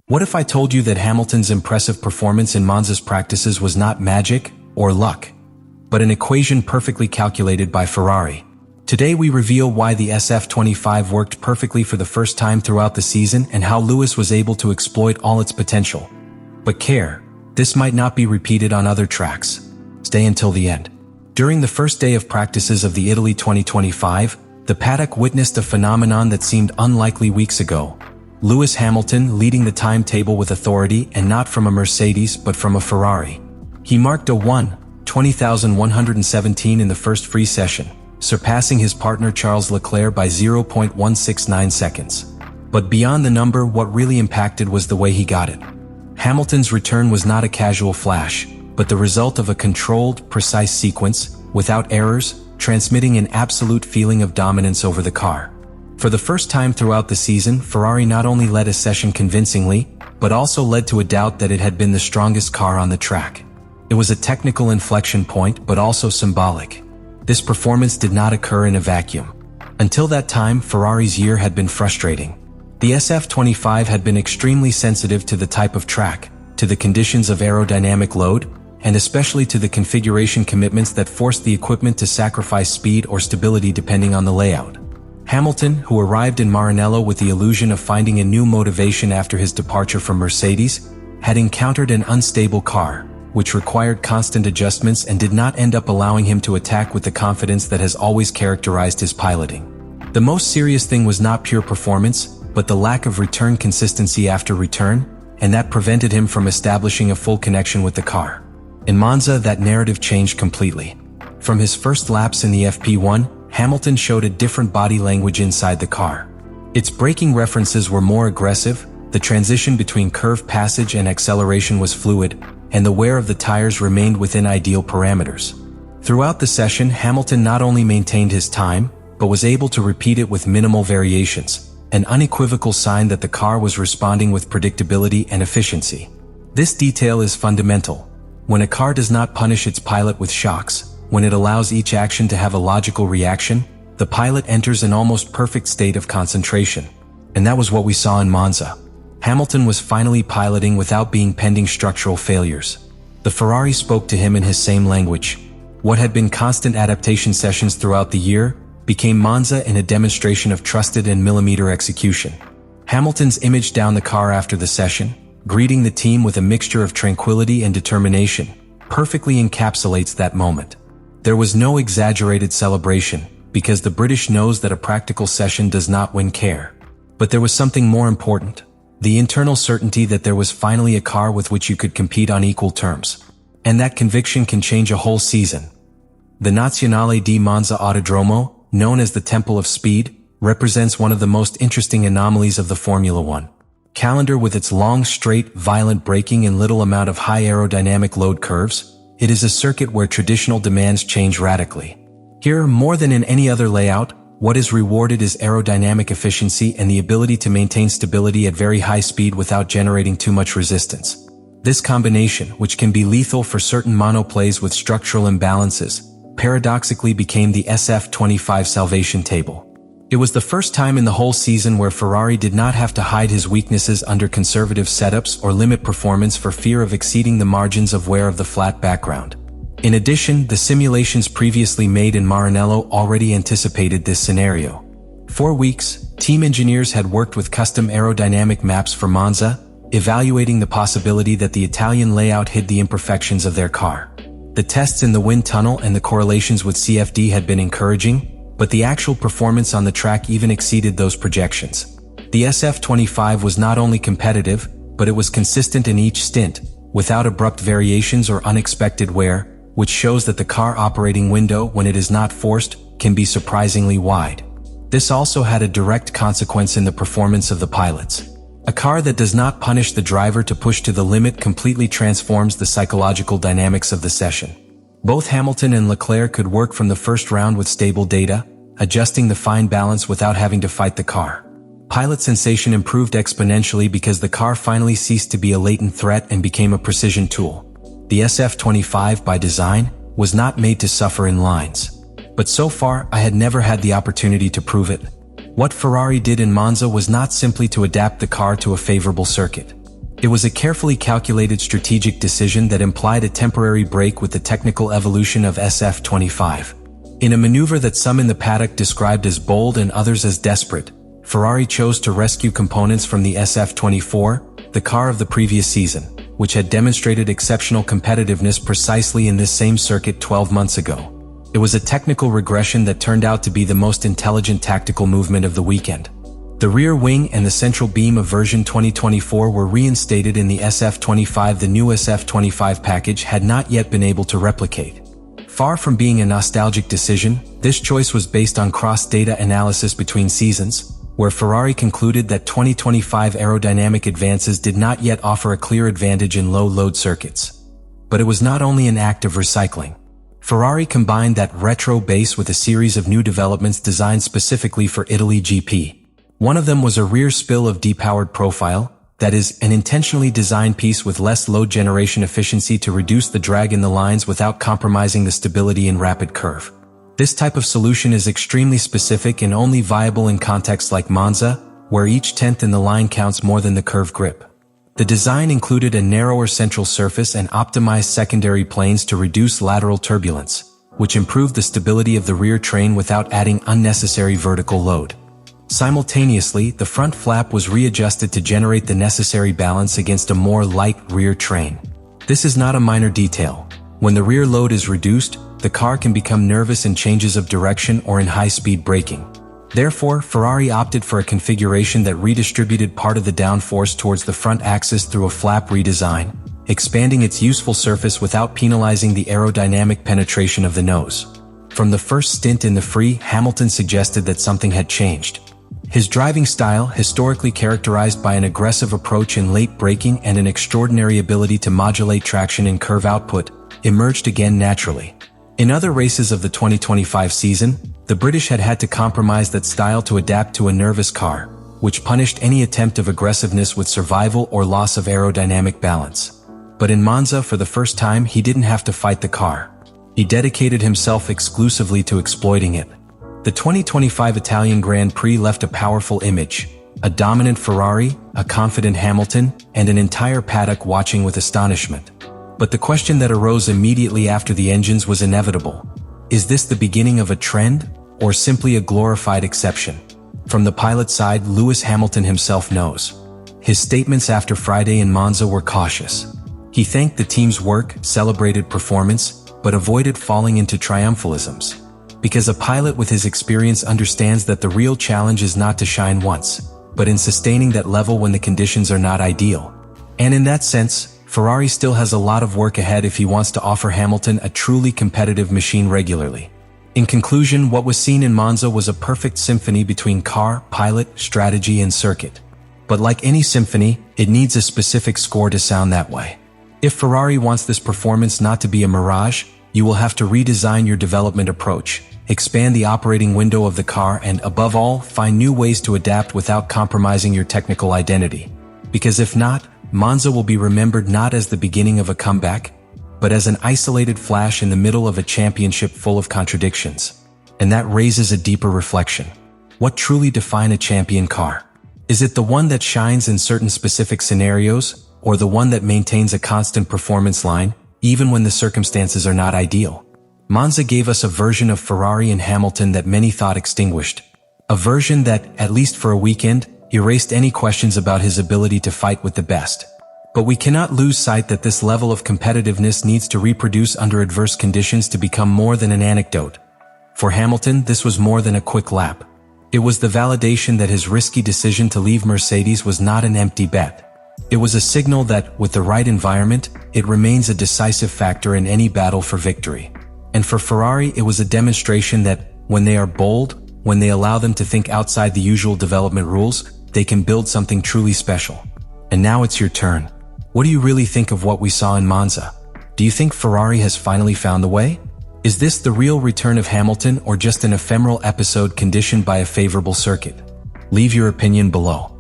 What if I told you that Hamilton's impressive performance in Monza's practices was not magic or luck, but an equation perfectly calculated by Ferrari? Today we reveal why the SF-25 worked perfectly for the first time throughout the season and how Lewis was able to exploit all its potential. But care, this might not be repeated on other tracks. Stay until the end. During the first day of practices of the Italy 2025, the paddock witnessed a phenomenon that seemed unlikely weeks ago. Lewis Hamilton leading the timetable with authority, and not from a Mercedes but from a Ferrari. He marked a 1:20,117 in the first free session, surpassing his partner Charles Leclerc by 0.169 seconds. But beyond the number, what really impacted was the way he got it. Hamilton's return was not a casual flash, but the result of a controlled, precise sequence, without errors, transmitting an absolute feeling of dominance over the car. For the first time throughout the season, Ferrari not only led a session convincingly, but also led to a doubt that it had been the strongest car on the track. It was a technical inflection point, but also symbolic. This performance did not occur in a vacuum. Until that time, Ferrari's year had been frustrating. The SF-25 had been extremely sensitive to the type of track, to the conditions of aerodynamic load, and especially to the configuration commitments that forced the equipment to sacrifice speed or stability depending on the layout. Hamilton, who arrived in Maranello with the illusion of finding a new motivation after his departure from Mercedes, had encountered an unstable car, which required constant adjustments and did not end up allowing him to attack with the confidence that has always characterized his piloting. The most serious thing was not pure performance, but the lack of return consistency after return, and that prevented him from establishing a full connection with the car. In Monza, that narrative changed completely. From his first laps in the FP1, Hamilton showed a different body language inside the car. Its braking references were more aggressive, the transition between curve passage and acceleration was fluid, and the wear of the tires remained within ideal parameters. Throughout the session, Hamilton not only maintained his time, but was able to repeat it with minimal variations, an unequivocal sign that the car was responding with predictability and efficiency. This detail is fundamental. When a car does not punish its pilot with shocks, when it allows each action to have a logical reaction, the pilot enters an almost perfect state of concentration. And that was what we saw in Monza. Hamilton was finally piloting without being pending structural failures. The Ferrari spoke to him in his same language. What had been constant adaptation sessions throughout the year became Monza in a demonstration of trusted and millimeter execution. Hamilton's image down the car after the session, greeting the team with a mixture of tranquility and determination, perfectly encapsulates that moment. There was no exaggerated celebration, because the British knows that a practical session does not win care. But there was something more important, the internal certainty that there was finally a car with which you could compete on equal terms. And that conviction can change a whole season. The Nazionale di Monza Autodromo, known as the Temple of Speed, represents one of the most interesting anomalies of the Formula One calendar. With its long, straight, violent braking and little amount of high aerodynamic load curves, it is a circuit where traditional demands change radically. Here, more than in any other layout, what is rewarded is aerodynamic efficiency and the ability to maintain stability at very high speed without generating too much resistance. This combination, which can be lethal for certain monoplays with structural imbalances, paradoxically became the SF-25 salvation table. It was the first time in the whole season where Ferrari did not have to hide his weaknesses under conservative setups or limit performance for fear of exceeding the margins of wear of the flat background. In addition, the simulations previously made in Maranello already anticipated this scenario. For weeks, team engineers had worked with custom aerodynamic maps for Monza, evaluating the possibility that the Italian layout hid the imperfections of their car. The tests in the wind tunnel and the correlations with CFD had been encouraging, but the actual performance on the track even exceeded those projections. The SF-25 was not only competitive, but it was consistent in each stint, without abrupt variations or unexpected wear, which shows that the car operating window, when it is not forced, can be surprisingly wide. This also had a direct consequence in the performance of the pilots. A car that does not punish the driver to push to the limit completely transforms the psychological dynamics of the session. Both Hamilton and Leclerc could work from the first round with stable data, adjusting the fine balance without having to fight the car. Pilot sensation improved exponentially because the car finally ceased to be a latent threat and became a precision tool. The SF-25, by design, was not made to suffer in lines. But so far, I had never had the opportunity to prove it. What Ferrari did in Monza was not simply to adapt the car to a favorable circuit. It was a carefully calculated strategic decision that implied a temporary break with the technical evolution of SF-25. In a maneuver that some in the paddock described as bold and others as desperate, Ferrari chose to rescue components from the SF-24, the car of the previous season, which had demonstrated exceptional competitiveness precisely in this same circuit 12 months ago. It was a technical regression that turned out to be the most intelligent tactical movement of the weekend. The rear wing and the central beam of version 2024 were reinstated in the SF-25. The new SF-25 package had not yet been able to replicate. Far from being a nostalgic decision, this choice was based on cross-data analysis between seasons, where Ferrari concluded that 2025 aerodynamic advances did not yet offer a clear advantage in low-load circuits. But it was not only an act of recycling. Ferrari combined that retro base with a series of new developments designed specifically for Italy GP. One of them was a rear spill of depowered profile, that is, an intentionally designed piece with less load generation efficiency to reduce the drag in the lines without compromising the stability in rapid curve. This type of solution is extremely specific and only viable in contexts like Monza, where each tenth in the line counts more than the curve grip. The design included a narrower central surface and optimized secondary planes to reduce lateral turbulence, which improved the stability of the rear train without adding unnecessary vertical load. Simultaneously, the front flap was readjusted to generate the necessary balance against a more light rear train. This is not a minor detail. When the rear load is reduced, the car can become nervous in changes of direction or in high-speed braking. Therefore, Ferrari opted for a configuration that redistributed part of the downforce towards the front axis through a flap redesign, expanding its useful surface without penalizing the aerodynamic penetration of the nose. From the first stint in the free, Hamilton suggested that something had changed. His driving style, historically characterized by an aggressive approach in late braking and an extraordinary ability to modulate traction in curve output, emerged again naturally. In other races of the 2025 season, the British had had to compromise that style to adapt to a nervous car, which punished any attempt of aggressiveness with survival or loss of aerodynamic balance. But in Monza, for the first time, he didn't have to fight the car. He dedicated himself exclusively to exploiting it. The 2025 Italian Grand Prix left a powerful image: a dominant Ferrari, a confident Hamilton, and an entire paddock watching with astonishment. But the question that arose immediately after the engines was inevitable. Is this the beginning of a trend, or simply a glorified exception? From the pilot side, Lewis Hamilton himself knows. His statements after Friday in Monza were cautious. He thanked the team's work, celebrated performance, but avoided falling into triumphalisms. Because a pilot with his experience understands that the real challenge is not to shine once, but in sustaining that level when the conditions are not ideal. And in that sense, Ferrari still has a lot of work ahead if he wants to offer Hamilton a truly competitive machine regularly. In conclusion, what was seen in Monza was a perfect symphony between car, pilot, strategy, and circuit. But like any symphony, it needs a specific score to sound that way. If Ferrari wants this performance not to be a mirage, you will have to redesign your development approach, expand the operating window of the car, and above all, find new ways to adapt without compromising your technical identity. Because if not, Monza will be remembered not as the beginning of a comeback, but as an isolated flash in the middle of a championship full of contradictions. And that raises a deeper reflection. What truly defines a champion car? Is it the one that shines in certain specific scenarios, or the one that maintains a constant performance line, even when the circumstances are not ideal? Monza gave us a version of Ferrari and Hamilton that many thought extinguished. A version that, at least for a weekend, erased any questions about his ability to fight with the best. But we cannot lose sight that this level of competitiveness needs to reproduce under adverse conditions to become more than an anecdote. For Hamilton, this was more than a quick lap. It was the validation that his risky decision to leave Mercedes was not an empty bet. It was a signal that, with the right environment, it remains a decisive factor in any battle for victory. And for Ferrari, it was a demonstration that, when they are bold, when they allow them to think outside the usual development rules, they can build something truly special. And now it's your turn. What do you really think of what we saw in Monza? Do you think Ferrari has finally found the way? Is this the real return of Hamilton or just an ephemeral episode conditioned by a favorable circuit? Leave your opinion below.